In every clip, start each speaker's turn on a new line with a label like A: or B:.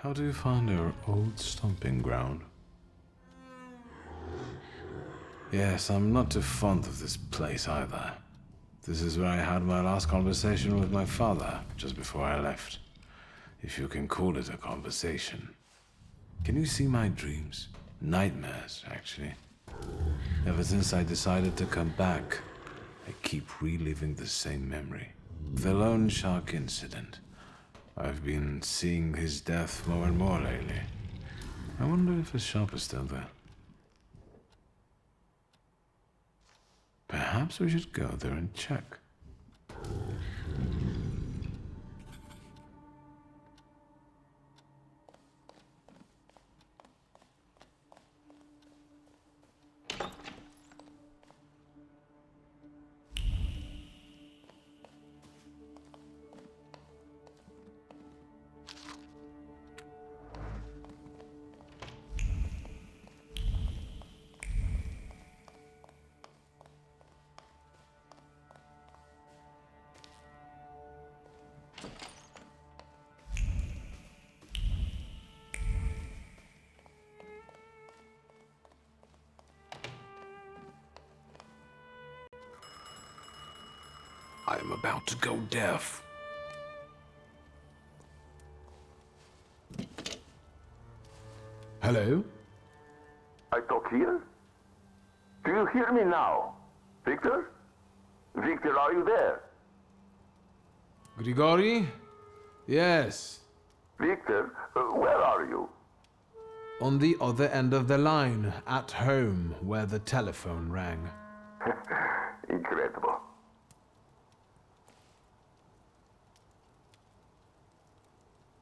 A: How do you find our old stomping ground? Yes, I'm not too fond of this place either. This is where I had my last conversation with my father, just before I left. If you can call it a conversation. Can you see my dreams? Nightmares, actually. Ever since I decided to come back, I keep reliving the same memory. The loan shark incident. I've been seeing his death more and more lately. I wonder if his shop is still there. Perhaps we should go there and check. I am about to go deaf. Hello?
B: I talk here? Do you hear me now? Victor? Victor, are you there?
A: Grigori? Yes.
B: Victor, where are you?
A: On the other end of the line, at home, where the telephone rang.
B: Incredible.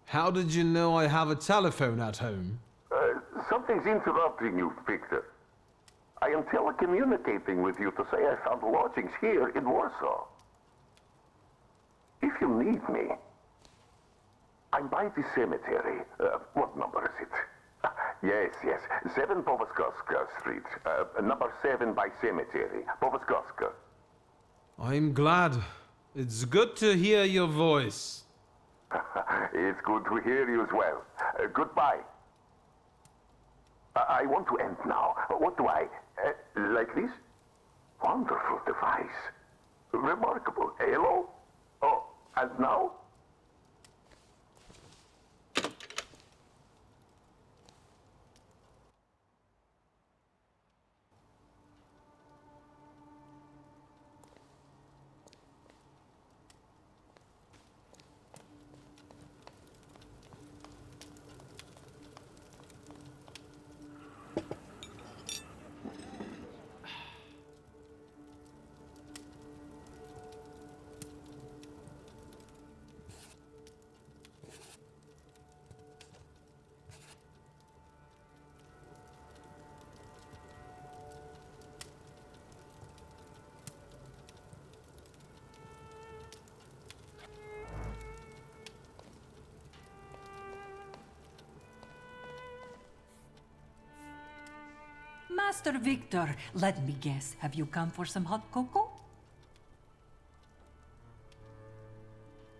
A: How did you know I have a telephone at home?
B: Something's interrupting you, Victor. I am telecommunicating with you to say I found lodgings here in Warsaw. If you need me, I'm by the cemetery. What number is it? Yes. 7 Powaskowska Street. Number 7 by cemetery. Powaskowska.
A: I'm glad. It's good to hear your voice.
B: It's good to hear you as well. Goodbye. I want to end now. What do I... like this? Wonderful device. Remarkable. Hello? Oh, and now?
C: Master Victor, let me guess. Have you come for some hot cocoa?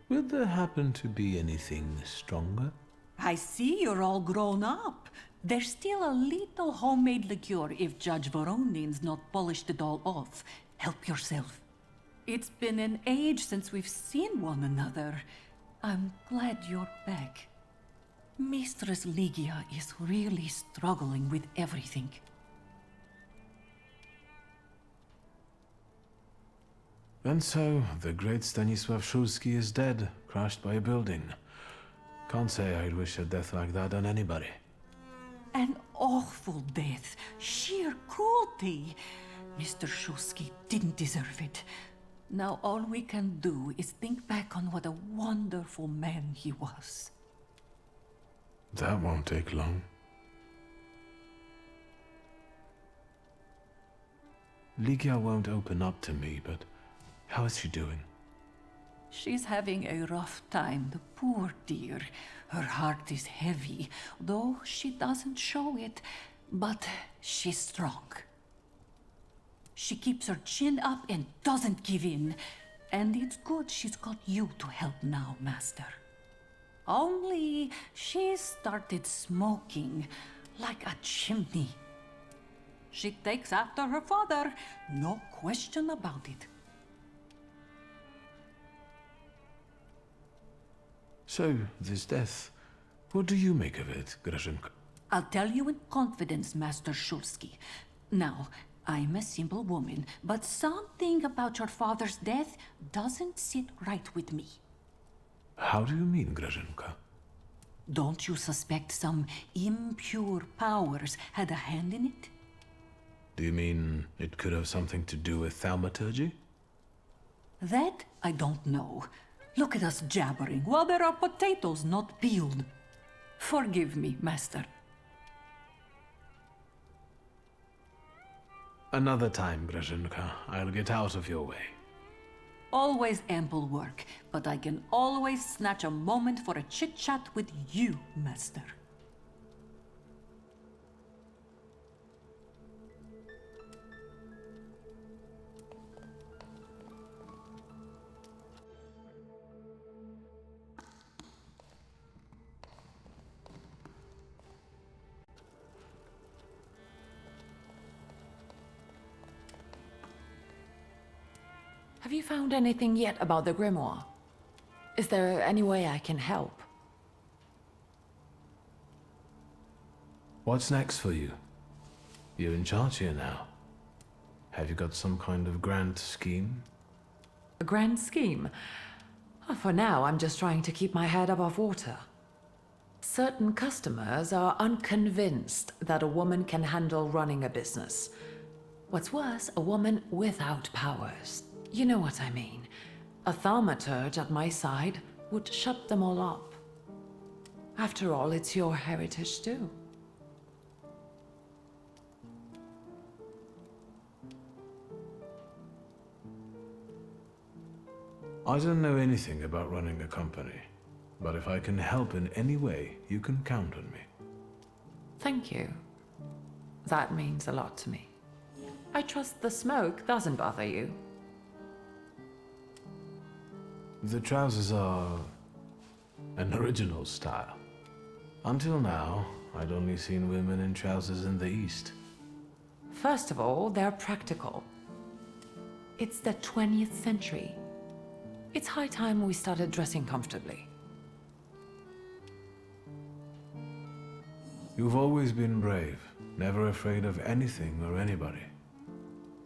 A: Will there happen to be anything stronger?
C: I see you're all grown up. There's still a little homemade liqueur if Judge Voronin's not polished it all off. Help yourself. It's been an age since we've seen one another. I'm glad you're back. Mistress Ligia is really struggling with everything.
A: And so, the great Stanisław Szulski is dead, crushed by a building. Can't say I'd wish a death like that on anybody.
C: An awful death. Sheer cruelty. Mr. Szulski didn't deserve it. Now all we can do is think back on what a wonderful man he was.
A: That won't take long. Ligia won't open up to me, but how is she doing?
C: She's having a rough time, the poor dear. Her heart is heavy, though she doesn't show it. But she's strong. She keeps her chin up and doesn't give in. And it's good she's got you to help now, Master. Only she started smoking like a chimney. She takes after her father, no question about it.
A: So, this death, what do you make of it, Grażynka?
C: I'll tell you in confidence, Master Shulsky. Now, I'm a simple woman, but something about your father's death doesn't sit right with me.
A: How do you mean, Grażynka?
C: Don't you suspect some impure powers had a hand in it?
A: Do you mean it could have something to do with Thaumaturge?
C: That I don't know. Look at us jabbering while there are potatoes not peeled. Forgive me, Master.
A: Another time, Grażynka. I'll get out of your way.
C: Always ample work, but I can always snatch a moment for a chit-chat with you, Master.
D: Have you found anything yet about the grimoire? Is there any way I can help?
A: What's next for you? You're in charge here now. Have you got some kind of grand scheme?
D: A grand scheme? Oh, for now, I'm just trying to keep my head above water. Certain customers are unconvinced that a woman can handle running a business. What's worse, a woman without powers. You know what I mean. A thaumaturge at my side would shut them all up. After all, it's your heritage too.
A: I don't know anything about running a company, but if I can help in any way, you can count on me.
D: Thank you. That means a lot to me. I trust the smoke doesn't bother you.
A: The trousers are an original style. Until now, I'd only seen women in trousers in the East.
D: First of all, they're practical. It's the 20th century. It's high time we started dressing comfortably.
A: You've always been brave, never afraid of anything or anybody.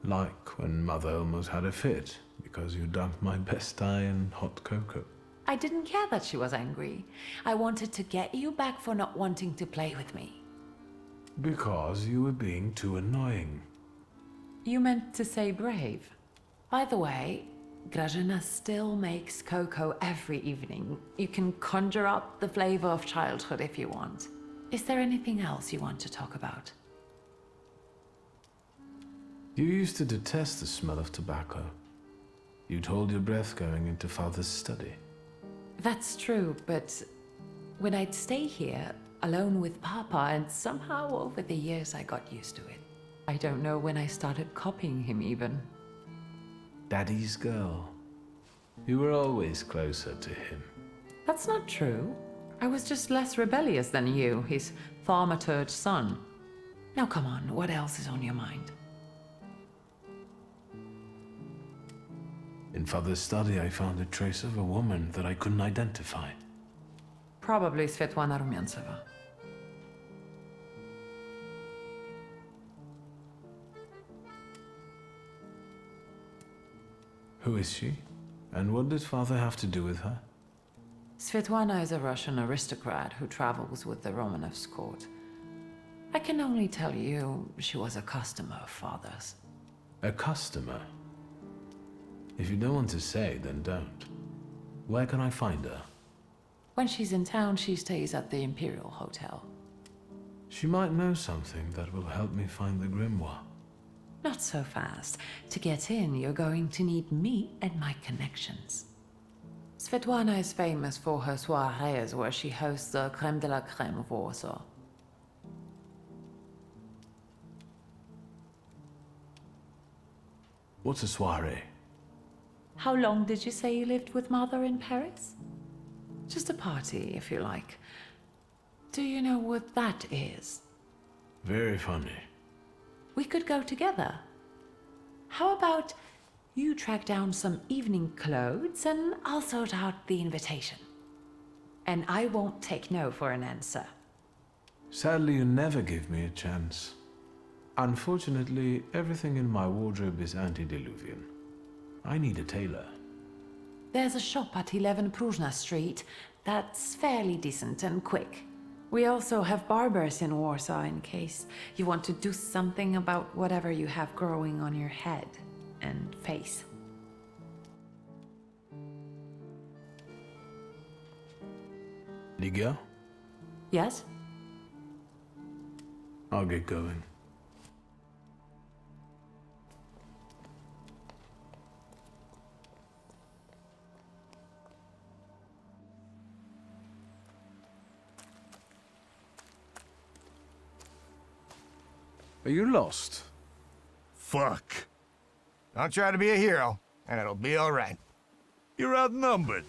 A: Like when Mother almost had a fit because you dumped my best tie in hot cocoa.
D: I didn't care that she was angry. I wanted to get you back for not wanting to play with me.
A: Because you were being too annoying.
D: You meant to say brave. By the way, Grażyna still makes cocoa every evening. You can conjure up the flavor of childhood if you want. Is there anything else you want to talk about?
A: You used to detest the smell of tobacco. You'd hold your breath going into Father's study.
D: That's true, but when I'd stay here, alone with Papa, and somehow over the years I got used to it. I don't know when I started copying him even.
A: Daddy's girl. You were always closer to him.
D: That's not true. I was just less rebellious than you, his Thaumaturge son. Now come on, what else is on your mind?
A: In Father's study, I found a trace of a woman that I couldn't identify.
D: Probably Svetlana Rumiantseva.
A: Who is she? And what did Father have to do with her?
D: Svetlana is a Russian aristocrat who travels with the Romanovs' court. I can only tell you she was a customer of Father's.
A: A customer? If you don't want to say, then don't. Where can I find her?
D: When she's in town, she stays at the Imperial Hotel.
A: She might know something that will help me find the grimoire.
D: Not so fast. To get in, you're going to need me and my connections. Svetlana is famous for her soirees where she hosts the crème de la crème of Warsaw.
A: What's a soiree?
D: How long did you say you lived with Mother in Paris? Just a party, if you like. Do you know what that is?
A: Very funny.
D: We could go together. How about you track down some evening clothes and I'll sort out the invitation? And I won't take no for an answer.
A: Sadly, you never give me a chance. Unfortunately, everything in my wardrobe is antediluvian. I need a tailor.
D: There's a shop at 11 Pruzhna Street that's fairly decent and quick. We also have barbers in Warsaw in case you want to do something about whatever you have growing on your head and face.
A: Liga?
D: Yes?
A: I'll get going. Are you lost?
E: Fuck. I'll try to be a hero, and it'll be all right. You're outnumbered.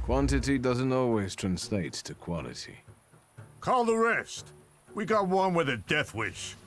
A: Quantity doesn't always translate to quality.
E: Call the rest. We got one with a death wish.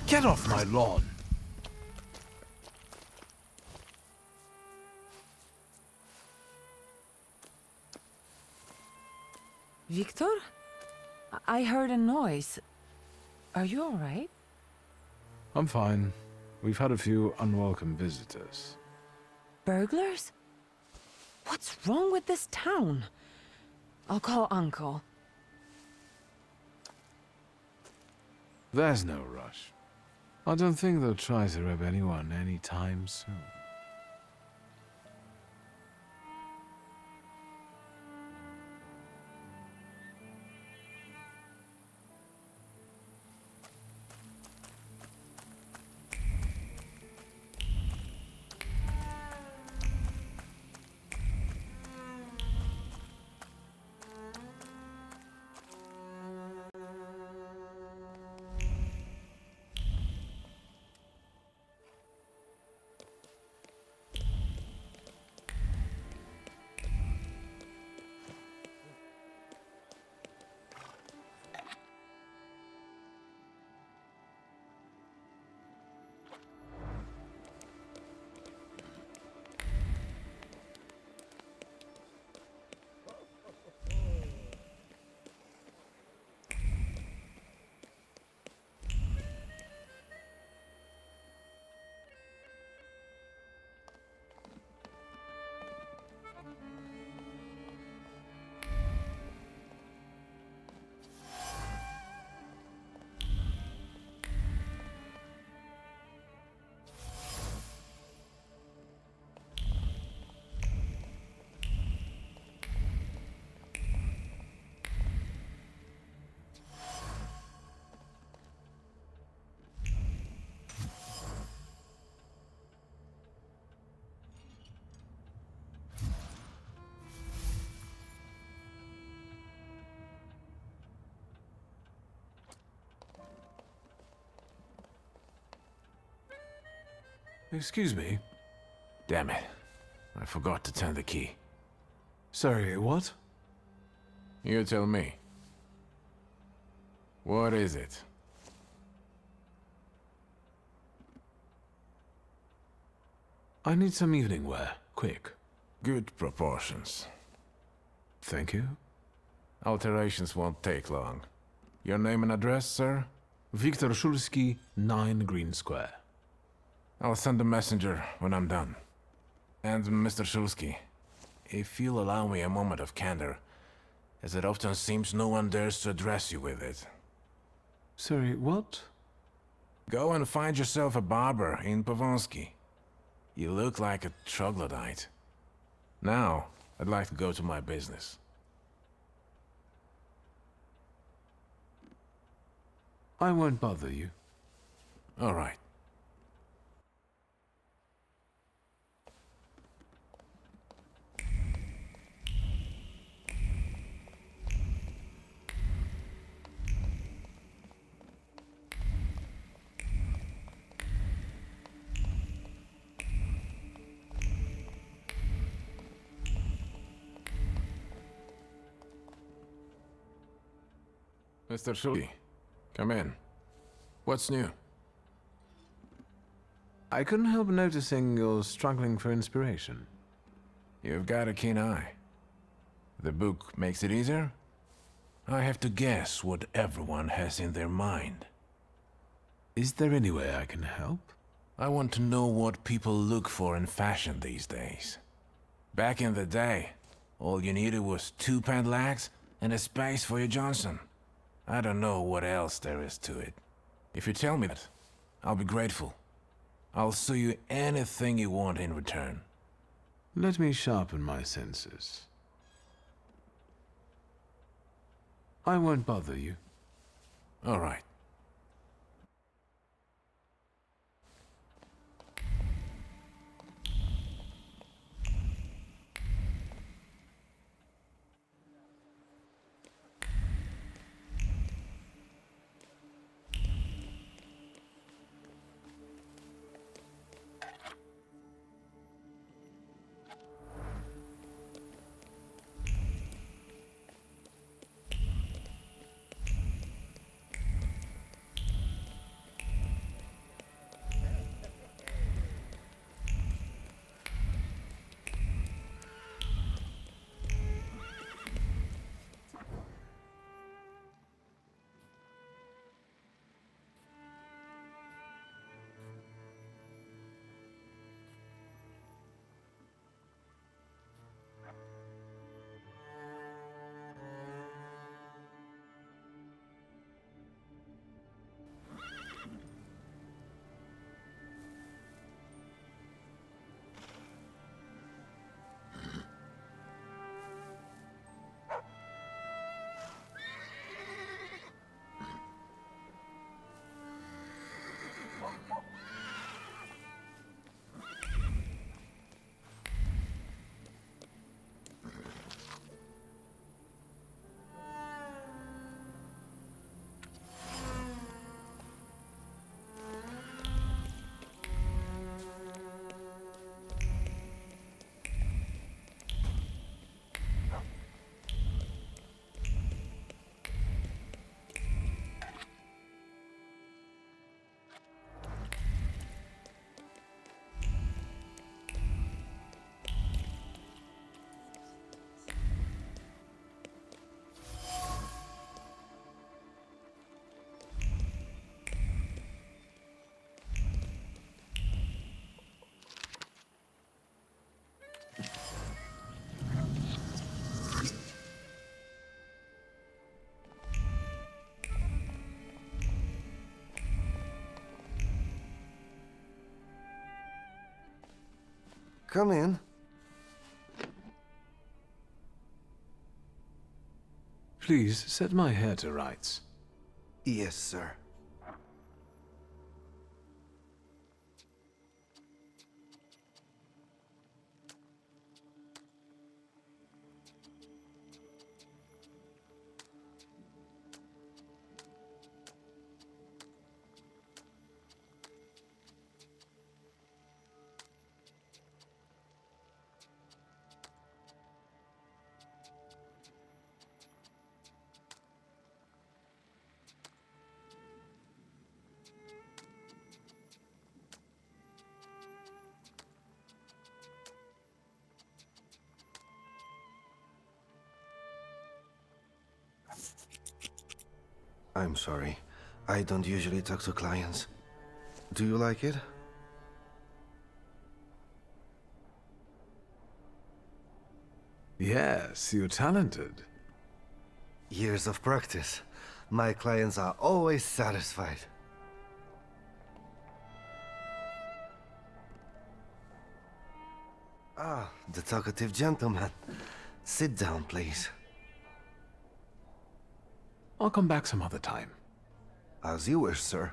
A: Get off my lawn!
D: Victor? I heard a noise. Are you all right?
A: I'm fine. We've had a few unwelcome visitors.
D: Burglars? What's wrong with this town? I'll call Uncle.
A: There's no rush. I don't think they'll try to rob anyone anytime soon. Excuse me?
F: Damn it. I forgot to turn the key.
A: Sorry, what?
F: You tell me. What is it?
A: I need some evening wear. Quick.
F: Good proportions.
A: Thank you.
F: Alterations won't take long. Your name and address, sir?
A: Viktor Szulski, 9 Green Square.
F: I'll send a messenger when I'm done. And Mr. Szulski, if you'll allow me a moment of candor, as it often seems no one dares to address you with it.
A: Sorry, what?
F: Go and find yourself a barber in Pavonsky. You look like a troglodyte. Now, I'd like to go to my business.
A: I won't bother you.
F: All right. Mr. Szulski, come in. What's new?
A: I couldn't help noticing you're struggling for inspiration.
F: You've got a keen eye. The book makes it easier? I have to guess what everyone has in their mind.
A: Is there any way I can help?
F: I want to know what people look for in fashion these days. Back in the day, all you needed was 2 padlocks and a space for your Johnson. I don't know what else there is to it. If you tell me that, I'll be grateful. I'll sew you anything you want in return.
A: Let me sharpen my senses. I won't bother you.
F: All right.
G: Come in.
A: Please set my hair to rights.
G: Yes, sir. I'm sorry. I don't usually talk to clients. Do you like it?
A: Yes, you're talented.
G: Years of practice. My clients are always satisfied. Ah, the talkative gentleman. Sit down, please.
A: I'll come back some other time.
G: As you wish, sir.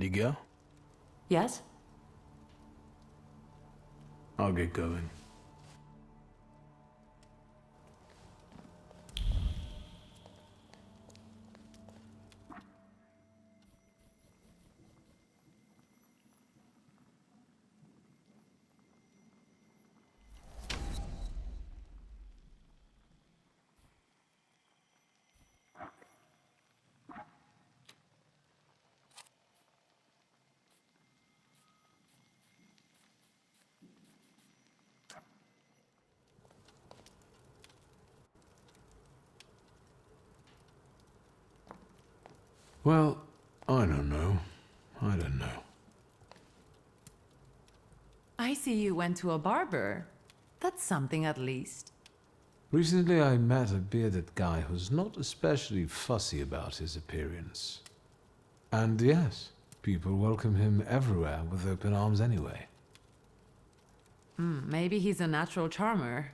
F: Liga?
D: Yes?
A: I'll get going. Well, I don't know. I don't know.
D: I see you went to a barber. That's something at least.
A: Recently I met a bearded guy who's not especially fussy about his appearance. And yes, people welcome him everywhere with open arms anyway.
D: Maybe he's a natural charmer.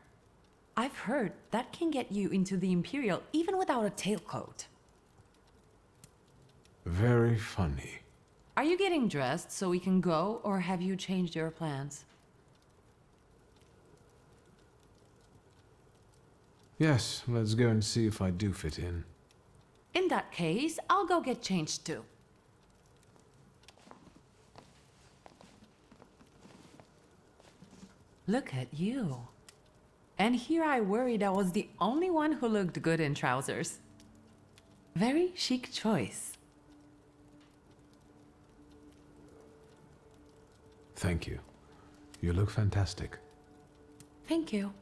D: I've heard that can get you into the Imperial even without a tailcoat.
A: Very funny.
D: Are you getting dressed so we can go, or have you changed your plans?
A: Yes, let's go and see if I do fit in.
D: In that case, I'll go get changed too. Look at you. And here I worried I was the only one who looked good in trousers. Very chic choice.
A: Thank you. You look fantastic.
D: Thank you.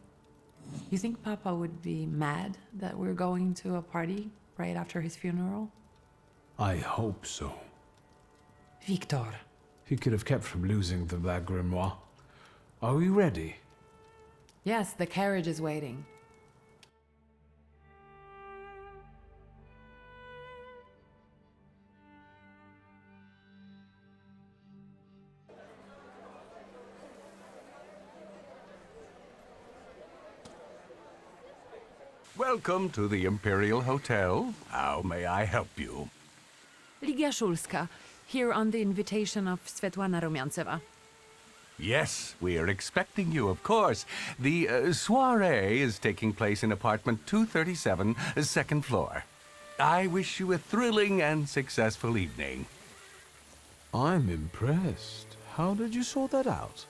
D: You think Papa would be mad that we're going to a party right after his funeral?
A: I hope so.
D: Victor.
A: He could have kept from losing the Black Grimoire. Are we ready?
D: Yes, the carriage is waiting.
H: Welcome to the Imperial Hotel. How may I help you?
D: Ligia Szulska, here on the invitation of Svetlana Rumiantseva.
H: Yes, we are expecting you, of course. The soiree is taking place in apartment 237, second floor. I wish you a thrilling and successful evening.
A: I'm impressed. How did you sort that out?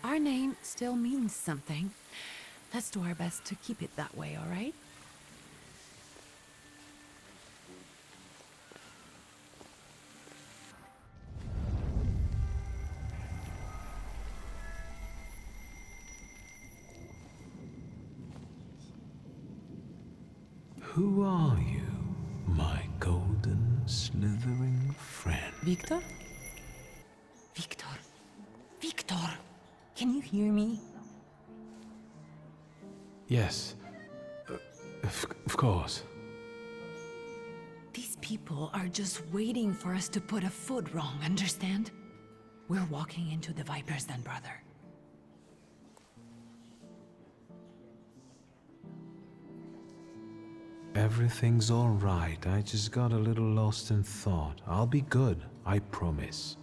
D: Our name still means something. Let's do our best to keep it that way, all right?
A: Who are you, my golden slithering friend?
D: Victor? Victor. Victor! Can you hear me?
A: Yes. Of course.
D: These people are just waiting for us to put a foot wrong, understand? We're walking into the Viper's Den, brother.
A: Everything's all right. I just got a little lost in thought. I'll be good, I promise.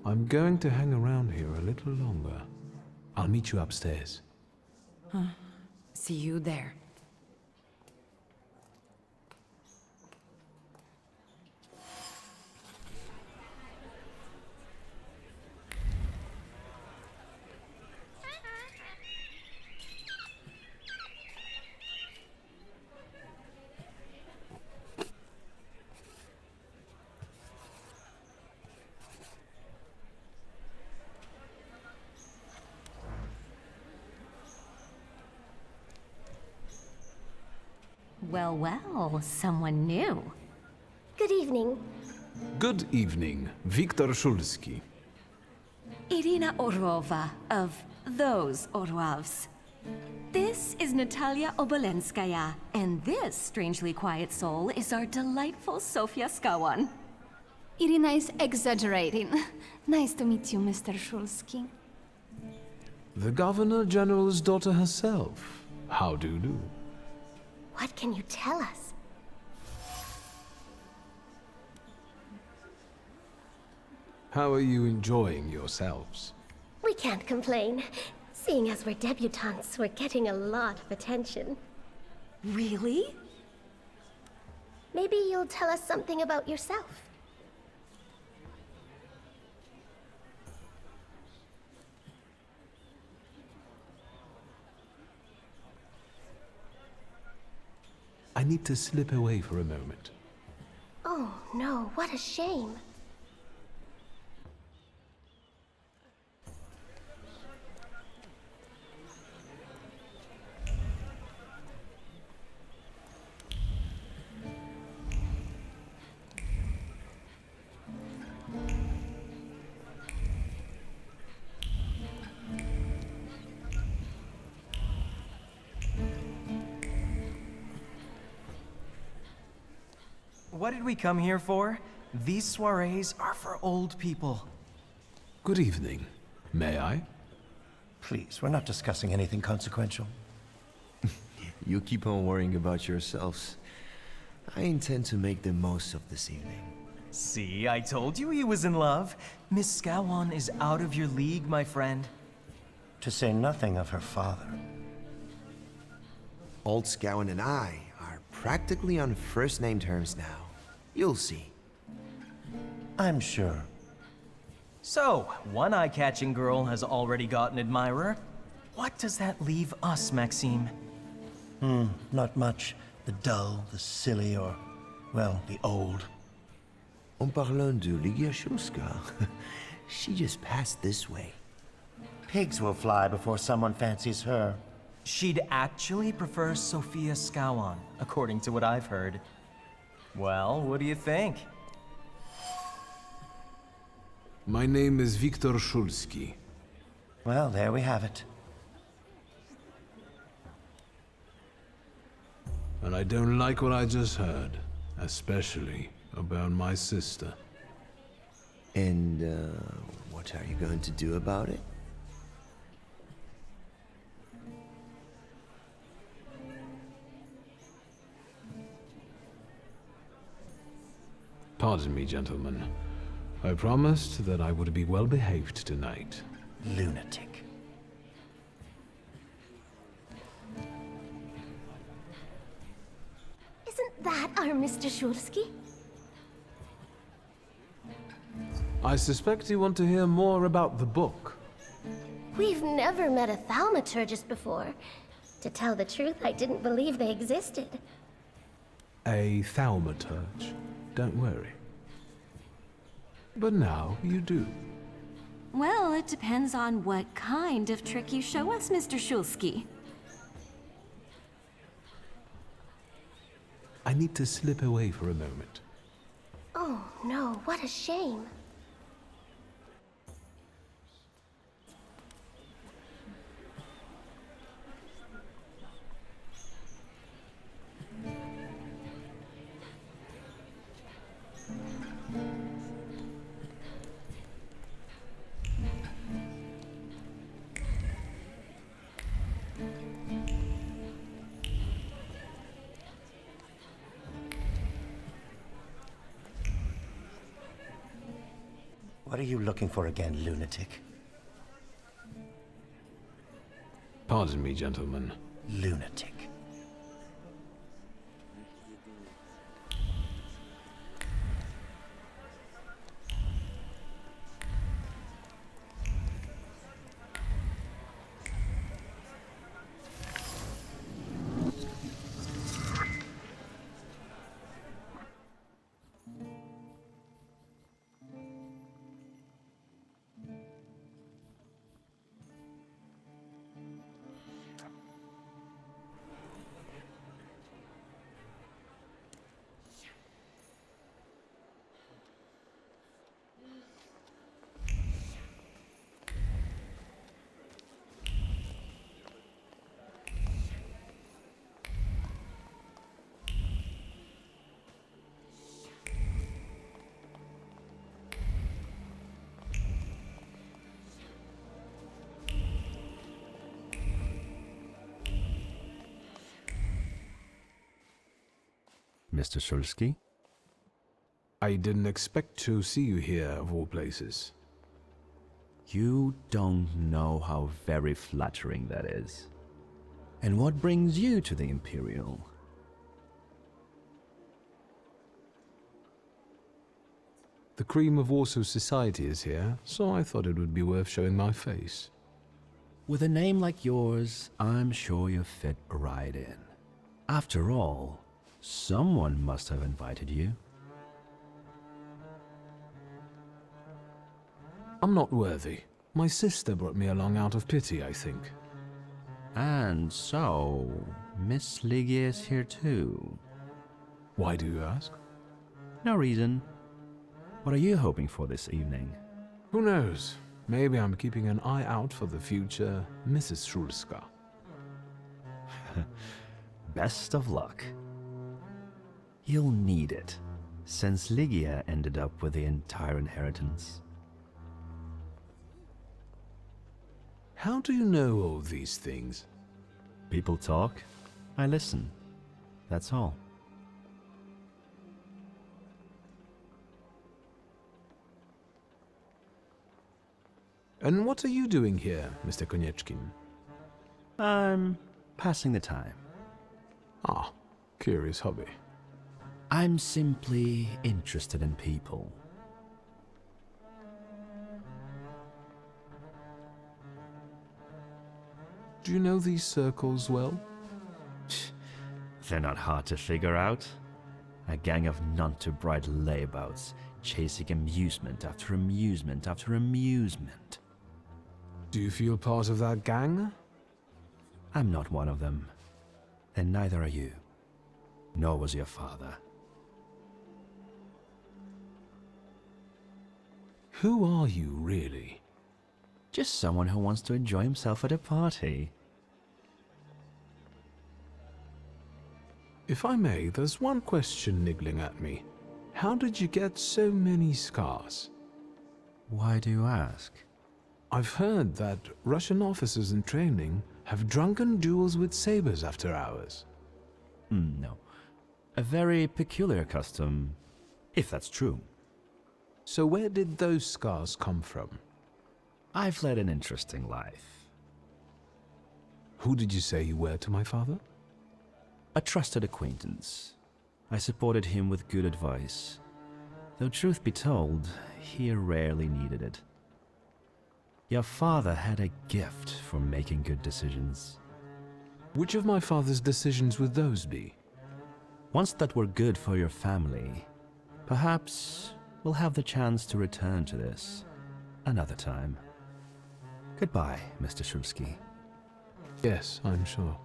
A: I'm going to hang around here a little longer. I'll meet you upstairs.
D: See you there.
I: Well, well, someone new. Good evening.
A: Good evening, Viktor Szulski.
I: Irina Orlova of those Orlovs. This is Natalia Obolenskaya, and this strangely quiet soul is our delightful Sofia Skawan.
J: Irina is exaggerating. Nice to meet you, Mr. Szulski.
A: The Governor General's daughter herself. How do you do?
I: What can you tell us?
A: How are you enjoying yourselves?
K: We can't complain. Seeing as we're debutantes, we're getting a lot of attention.
I: Really?
K: Maybe you'll tell us something about yourself.
A: I need to slip away for a moment.
K: Oh no, what a shame.
L: What did we come here for? These soirees are for old people.
A: Good evening. May I?
M: Please, we're not discussing anything consequential.
N: You keep on worrying about yourselves. I intend to make the most of this evening.
L: See, I told you he was in love. Miss Scowan is out of your league, my friend.
M: To say nothing of her father.
N: Old Scowan and I are practically on first-name terms now. You'll see.
M: I'm sure.
L: So, one eye-catching girl has already got an admirer. What does that leave us, Maxime?
M: Not much. The dull, the silly, or, well, the old.
N: En parlant de Ligia Shulska, she just passed this way.
M: Pigs will fly before someone fancies her.
L: She'd actually prefer Sophia Scowan, according to what I've heard. Well, what do you think?
A: My name is Viktor Shulski.
M: Well, there we have it.
A: And I don't like what I just heard, especially about my sister.
N: And, what are you going to do about it?
A: Pardon me, gentlemen. I promised that I would be well behaved tonight.
M: Lunatic.
K: Isn't that our Mr. Shulski?
A: I suspect you want to hear more about the book.
K: We've never met a Thaumaturgist before. To tell the truth, I didn't believe they existed.
A: A Thaumaturge. Don't worry. But now you do.
I: Well, it depends on what kind of trick you show us, Mr. Shulski.
A: I need to slip away for a moment.
K: Oh no, what a shame.
M: What are you looking for again, lunatic?
A: Pardon me, gentlemen.
M: Lunatic.
O: Mr. Shulski?
A: I didn't expect to see you here, of all places.
O: You don't know how very flattering that is. And what brings you to the Imperial?
A: The cream of Warsaw society is here, so I thought it would be worth showing my face.
O: With a name like yours, I'm sure you fit right in. After all, someone must have invited you.
A: I'm not worthy. My sister brought me along out of pity, I think.
O: And so, Miss Lygia is here too.
A: Why do you ask?
O: No reason. What are you hoping for this evening?
A: Who knows? Maybe I'm keeping an eye out for the future Mrs. Szulska.
O: Best of luck. You'll need it, since Lygia ended up with the entire inheritance.
A: How do you know all these things?
O: People talk, I listen. That's all.
A: And what are you doing here, Mr. Konieczkin?
O: I'm passing the time.
A: Ah, curious hobby.
O: I'm simply interested in people.
A: Do you know these circles well?
O: They're not hard to figure out. A gang of none-too-bright layabouts, chasing amusement after amusement after amusement.
A: Do you feel part of that gang?
O: I'm not one of them. And neither are you. Nor was your father.
A: Who are you, really?
O: Just someone who wants to enjoy himself at a party.
A: If I may, there's one question niggling at me. How did you get so many scars?
O: Why do you ask?
A: I've heard that Russian officers in training have drunken duels with sabers after hours.
O: No. A very peculiar custom, if that's true.
A: So where did those scars come from?
O: I've led an interesting life.
A: Who did you say you were to my father?
O: A trusted acquaintance. I supported him with good advice. Though truth be told, he rarely needed it. Your father had a gift for making good decisions.
A: Which of my father's decisions would those be?
O: Ones that were good for your family. Perhaps we'll have the chance to return to this another time. Goodbye, Mr. Szulski.
A: Yes, I'm sure.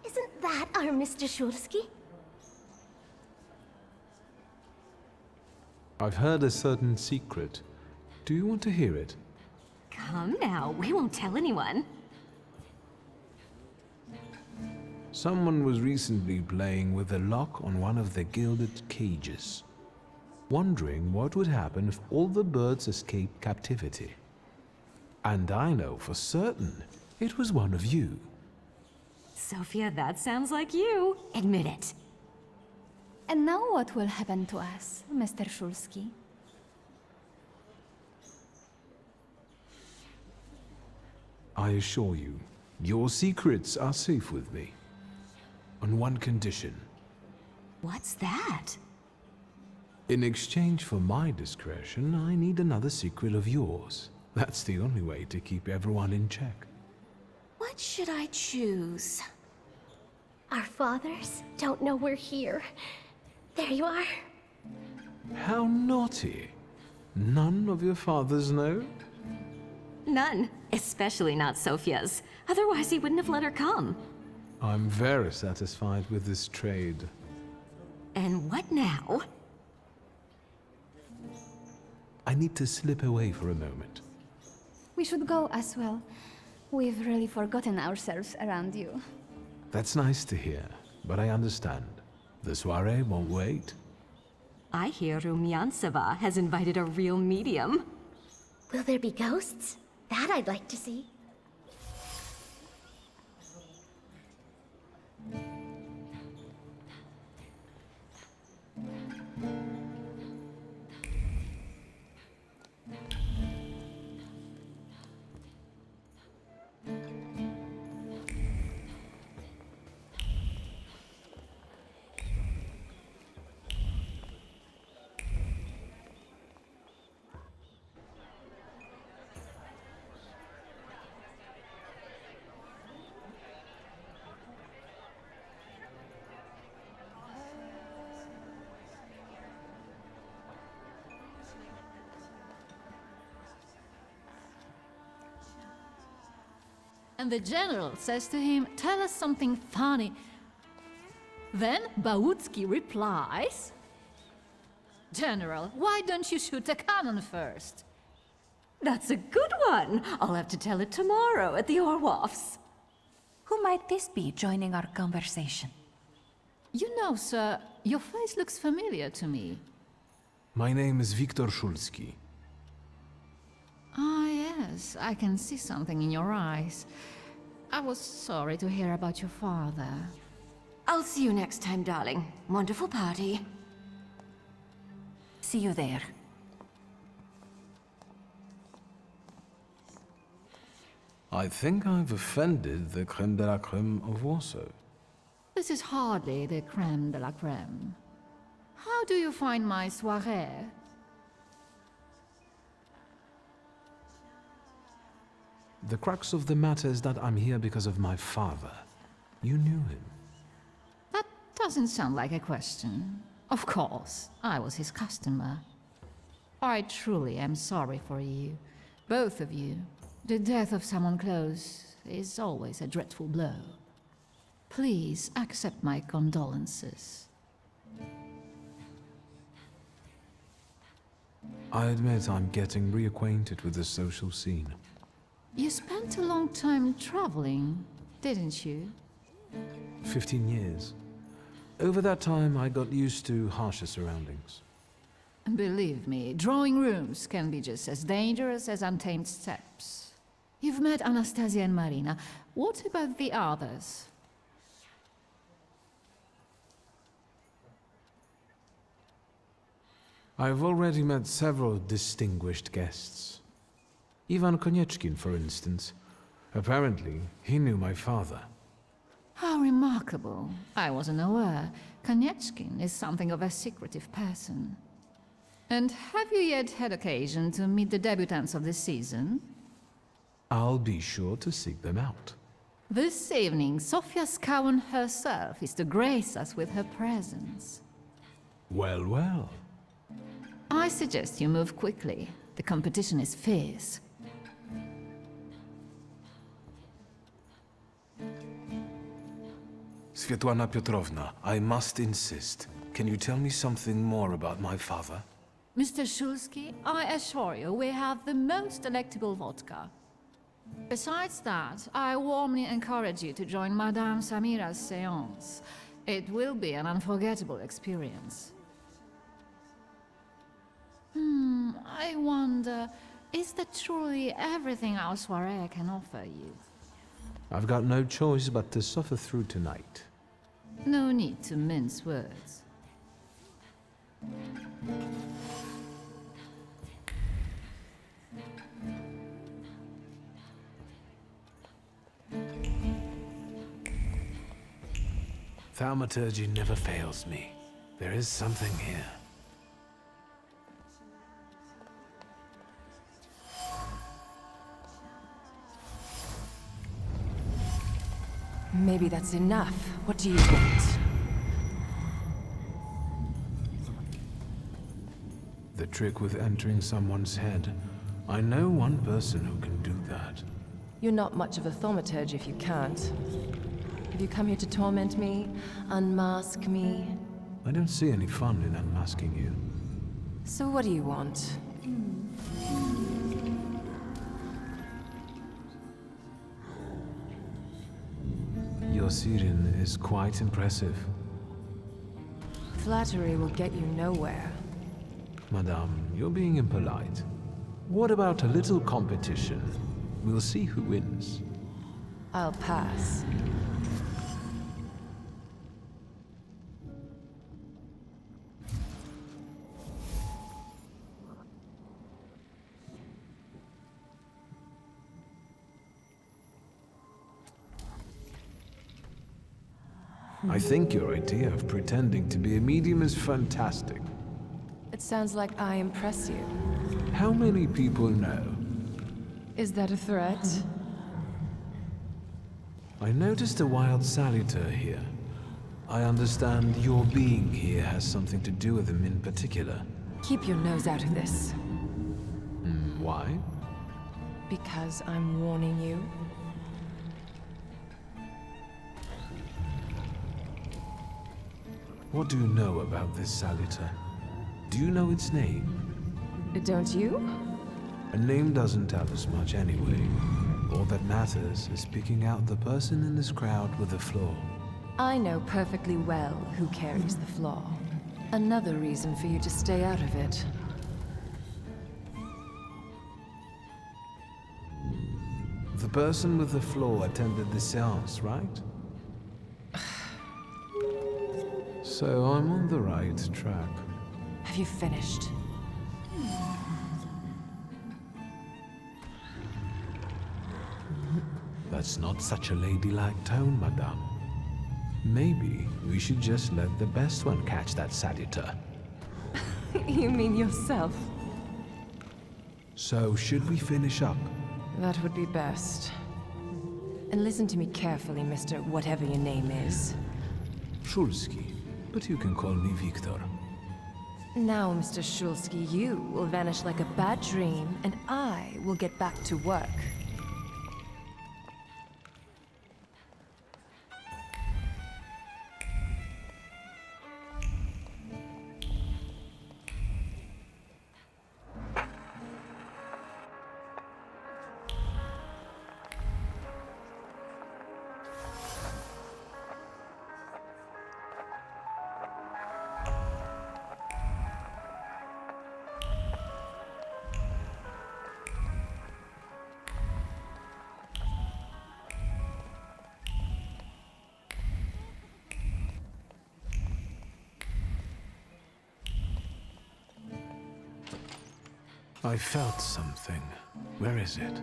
K: Isn't that our Mr. Szulski?
A: I've heard a certain secret. Do you want to hear it?
I: Come now, we won't tell anyone.
A: Someone was recently playing with the lock on one of the gilded cages, wondering what would happen if all the birds escaped captivity. And I know for certain it was one of you.
I: Sophia, that sounds like you. Admit it.
J: And now what will happen to us, Mr. Szulski?
A: I assure you, your secrets are safe with me. On one condition.
I: What's that?
A: In exchange for my discretion, I need another secret of yours. That's the only way to keep everyone in check.
I: What should I choose?
K: Our fathers don't know we're here. There you are.
A: How naughty. None of your fathers know?
I: None. Especially not Sophia's. Otherwise, he wouldn't have let her come.
A: I'm very satisfied with this trade.
I: And what now?
A: I need to slip away for a moment.
J: We should go as well. We've really forgotten ourselves around you.
A: That's nice to hear, but I understand. The soiree won't wait.
I: I hear Rumyantseva has invited a real medium.
K: Will there be ghosts? That I'd like to see.
P: And the general says to him, "Tell us something funny." Then Bautsky replies, "General, why don't you shoot a cannon first?"
I: That's a good one. I'll have to tell it tomorrow at the Orloffs.
C: Who might this be joining our conversation?
P: You know, sir, your face looks familiar to me.
A: My name is Viktor Szulski.
P: Ah, yes, I can see something in your eyes. I was sorry to hear about your father.
I: I'll see you next time, darling. Wonderful party.
C: See you there.
A: I think I've offended the creme de la creme of Warsaw.
P: This is hardly the creme de la creme. How do you find my soirée?
A: The crux of the matter is that I'm here because of my father. You knew him.
P: That doesn't sound like a question. Of course, I was his customer. I truly am sorry for you, both of you. The death of someone close is always a dreadful blow. Please accept my condolences.
A: I admit I'm getting reacquainted with the social scene.
P: You spent a long time traveling, didn't you?
A: 15 years. Over that time, I got used to harsher surroundings.
P: Believe me, drawing rooms can be just as dangerous as untamed steppes. You've met Anastasia and Marina. What about the others?
A: I've already met several distinguished guests. Ivan Konieczkin, for instance. Apparently, he knew my father.
P: How remarkable. I wasn't aware. Konieczkin is something of a secretive person. And have you yet had occasion to meet the debutants of the season?
A: I'll be sure to seek them out.
P: This evening, Sofia Skowan herself is to grace us with her presence.
A: Well, well.
P: I suggest you move quickly. The competition is fierce.
A: Svetlana Petrovna, I must insist. Can you tell me something more about my father?
P: Mr. Szulski, I assure you we have the most delectable vodka. Besides that, I warmly encourage you to join Madame Samira's séance. It will be an unforgettable experience. I wonder, is that truly everything our soirée can offer you?
A: I've got no choice but to suffer through tonight.
P: No need to mince words.
A: Thaumaturge never fails me. There is something here.
Q: Maybe that's enough. What do you want?
A: The trick with entering someone's head. I know one person who can do that.
Q: You're not much of a thaumaturge if you can't. Have you come here to torment me? Unmask me?
A: I don't see any fun in unmasking you.
Q: So what do you want?
A: Your Sirin is quite impressive.
Q: Flattery will get you nowhere.
A: Madame, you're being impolite. What about a little competition? We'll see who wins.
Q: I'll pass.
A: I think your idea of pretending to be a medium is fantastic.
Q: It sounds like I impress you.
A: How many people know?
Q: Is that a threat?
A: I noticed a wild salutor here. I understand your being here has something to do with him in particular.
Q: Keep your nose out of this.
A: Why?
Q: Because I'm warning you.
A: What do you know about this salutor? Do you know its name?
Q: Don't you?
A: A name doesn't tell us much anyway. All that matters is picking out the person in this crowd with the flaw.
Q: I know perfectly well who carries the flaw. Another reason for you to stay out of it.
A: The person with the flaw attended the seance, right? So I'm on the right track.
Q: Have you finished?
A: That's not such a ladylike tone, madame. Maybe we should just let the best one catch that salutor.
Q: You mean yourself?
A: So, should we finish up?
Q: That would be best. And listen to me carefully, Mr. Whatever your name is.
A: Shulski, but you can call me Victor.
Q: Now, Mr. Shulski, you will vanish like a bad dream, and I will get back to work.
A: I felt something. Where is it?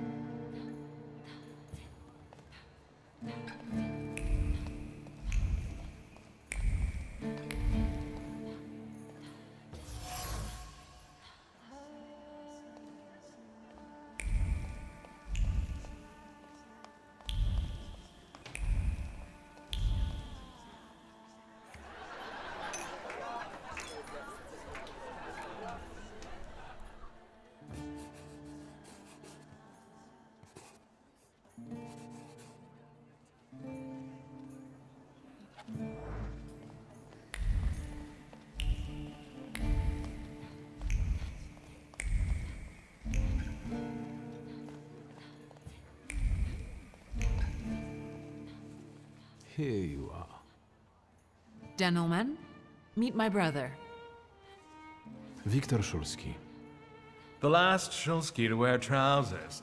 A: Here you are.
D: Gentlemen, meet my brother.
A: Viktor Shulski.
R: The last Shulski to wear trousers.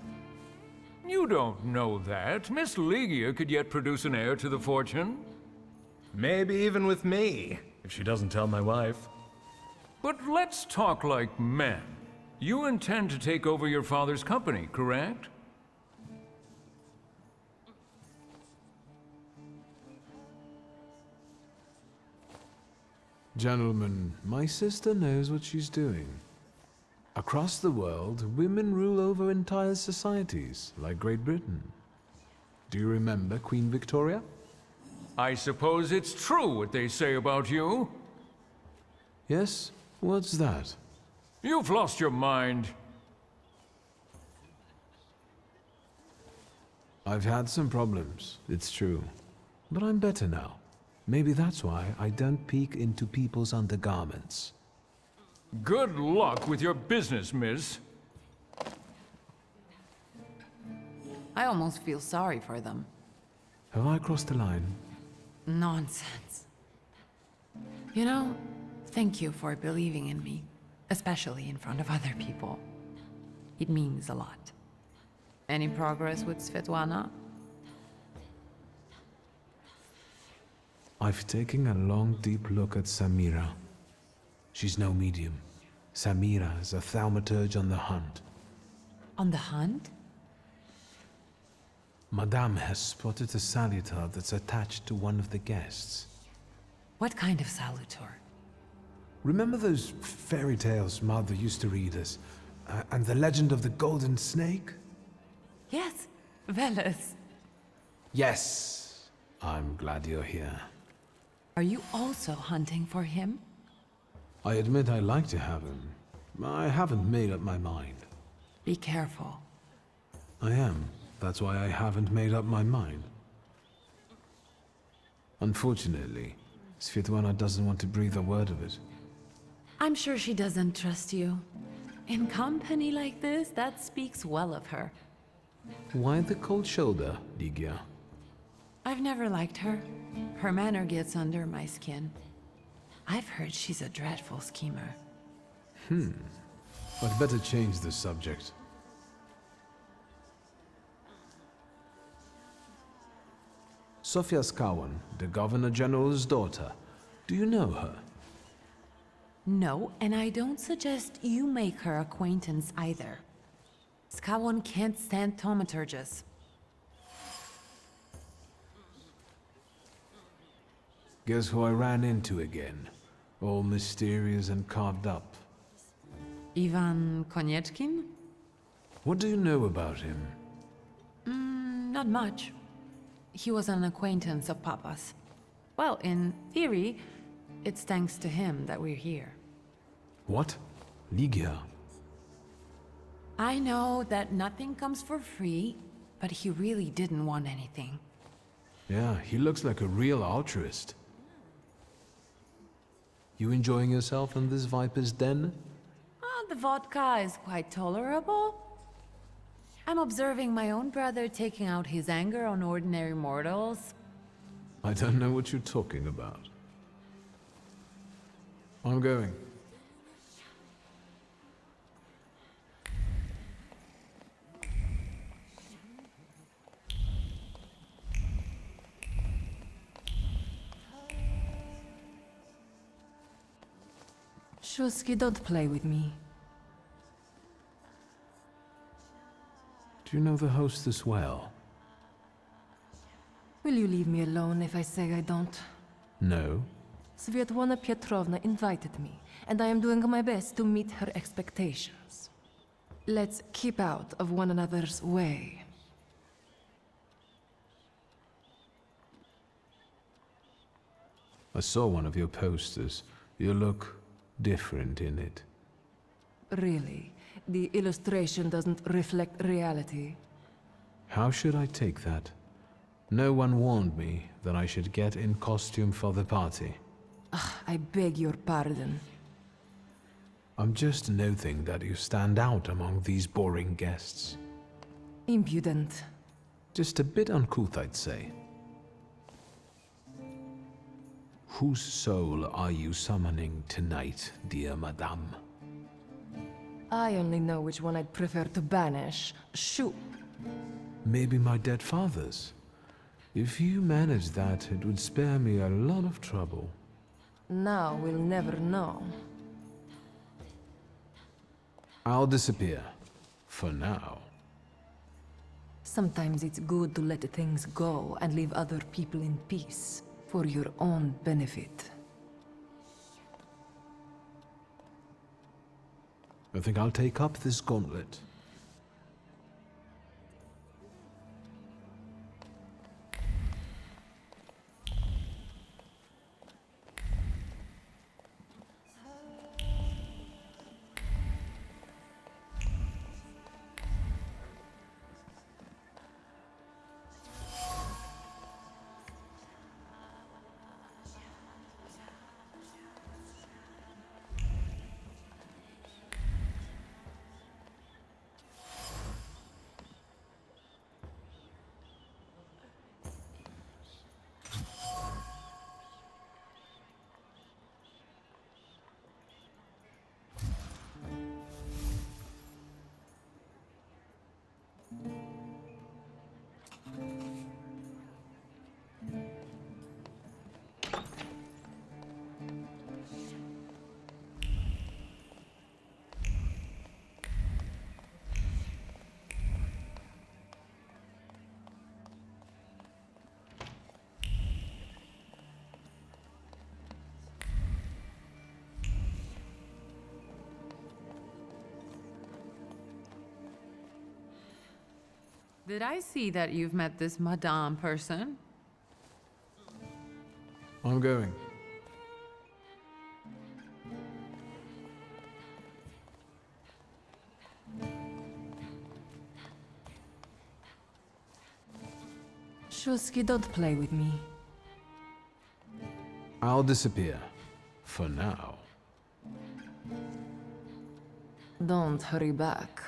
R: You don't know that. Miss Ligia could yet produce an heir to the fortune.
S: Maybe even with me, if she doesn't tell my wife.
R: But let's talk like men. You intend to take over your father's company, correct?
A: Gentlemen, my sister knows what she's doing. Across the world, women rule over entire societies, like Great Britain. Do you remember Queen Victoria?
R: I suppose it's true what they say about you.
A: Yes? What's that?
R: You've lost your mind.
A: I've had some problems, it's true. But I'm better now. Maybe that's why I don't peek into people's undergarments.
R: Good luck with your business, miss.
D: I almost feel sorry for them.
A: Have I crossed the line?
D: Nonsense. You know, thank you for believing in me, especially in front of other people. It means a lot. Any progress with Svetlana?
A: I've taken a long, deep look at Samira. She's no medium. Samira is a Thaumaturge on the hunt.
D: On the hunt?
A: Madame has spotted a salutar that's attached to one of the guests.
D: What kind of salutar?
A: Remember those fairy tales Mother used to read us? And the legend of the golden snake?
D: Yes, Veles.
A: Yes. I'm glad you're here.
D: Are you also hunting for him?
A: I admit I like to have him. I haven't made up my mind.
D: Be careful.
A: I am. That's why I haven't made up my mind. Unfortunately, Svetlana doesn't want to breathe a word of it.
D: I'm sure she doesn't trust you. In company like this, that speaks well of her.
A: Why the cold shoulder, Ligia?
D: I've never liked her. Her manner gets under my skin. I've heard she's a dreadful schemer.
A: I'd better change the subject. Sofia Skawan, the Governor General's daughter. Do you know her?
D: No, and I don't suggest you make her acquaintance either. Skawon can't stand thaumaturges.
A: Guess who I ran into again? All mysterious and carved up.
D: Ivan Konieczkin?
A: What do you know about him?
D: Not much. He was an acquaintance of Papa's. Well, in theory, it's thanks to him that we're here.
A: What? Ligia?
D: I know that nothing comes for free, but he really didn't want anything.
A: Yeah, he looks like a real altruist. You enjoying yourself in this Viper's den?
D: The vodka is quite tolerable. I'm observing my own brother taking out his anger on ordinary mortals.
A: I don't know what you're talking about. I'm going.
Q: Shulsky, don't play with me.
A: Do you know the hostess well?
Q: Will you leave me alone if I say I don't?
A: No.
Q: Svetlana Petrovna invited me, and I am doing my best to meet her expectations. Let's keep out of one another's way.
A: I saw one of your posters. You look different in it.
Q: Really? The illustration doesn't reflect reality?
A: How should I take that? No one warned me that I should get in costume for the party.
Q: I beg your pardon.
A: I'm just noting that you stand out among these boring guests.
Q: Impudent.
A: Just a bit uncouth, I'd say. Whose soul are you summoning tonight, dear madame?
Q: I only know which one I'd prefer to banish. Shoo!
A: Maybe my dead father's. If you manage that, it would spare me a lot of trouble.
Q: Now we'll never know.
A: I'll disappear. For now.
Q: Sometimes it's good to let things go and leave other people in peace. For your own benefit.
A: I think I'll take up this gauntlet.
D: Did I see that you've met this Madame person?
A: I'm going.
Q: Shulsky, don't play with me.
A: I'll disappear. For now.
Q: Don't hurry back.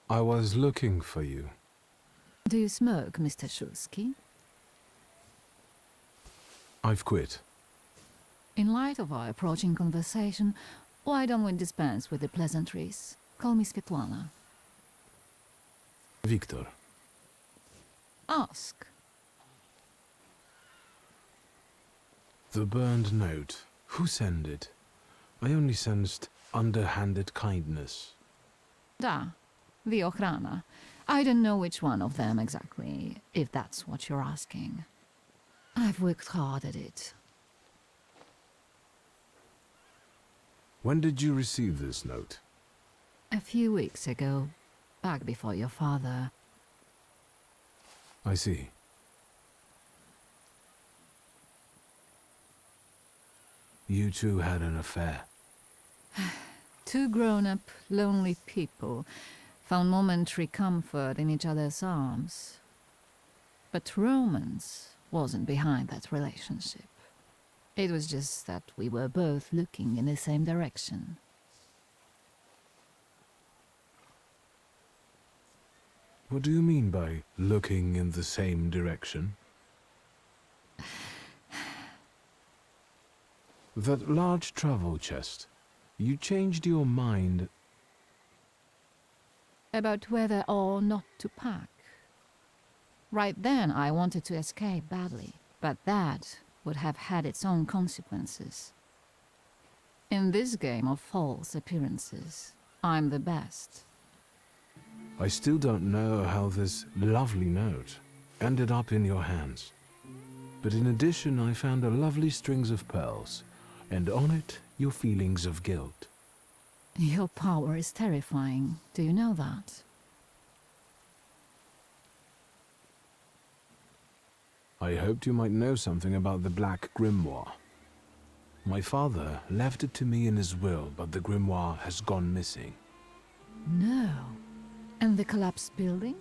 A: I was looking for you.
P: Do you smoke, Mr. Shulsky?
A: I've quit.
P: In light of our approaching conversation, why don't we dispense with the pleasantries? Call me Svetlana.
A: Victor.
P: Ask.
A: The burned note. Who sent it? I only sensed underhanded kindness.
P: Da, the Ochrana. I don't know which one of them exactly, if that's what you're asking. I've worked hard at it.
A: When did you receive this note?
P: A few weeks ago, back before your father.
A: I see. You two had an affair.
P: Two grown-up, lonely people found momentary comfort in each other's arms. But romance wasn't behind that relationship. It was just that we were both looking in the same direction.
A: What do you mean by looking in the same direction? That large travel chest. You changed your mind.
P: About whether or not to pack. Right then I wanted to escape badly, but that would have had its own consequences. In this game of false appearances, I'm the best.
A: I still don't know how this lovely note ended up in your hands. But in addition, I found a lovely strings of pearls, and on it, your feelings of guilt.
P: Your power is terrifying. Do you know that?
A: I hoped you might know something about the Black Grimoire. My father left it to me in his will, but the grimoire has gone missing.
P: No. And the collapsed building?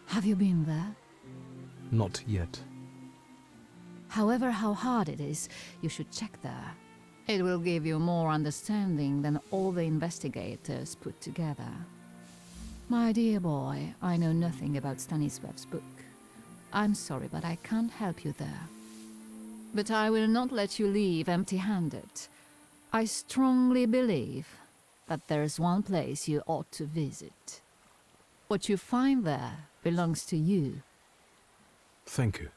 P: Have you been there?
A: Not yet.
P: However, how hard it is, you should check there. It will give you more understanding than all the investigators put together. My dear boy, I know nothing about Stanisław's book. I'm sorry, but I can't help you there. But I will not let you leave empty-handed. I strongly believe that there's one place you ought to visit. What you find there belongs to you.
S: Thank you.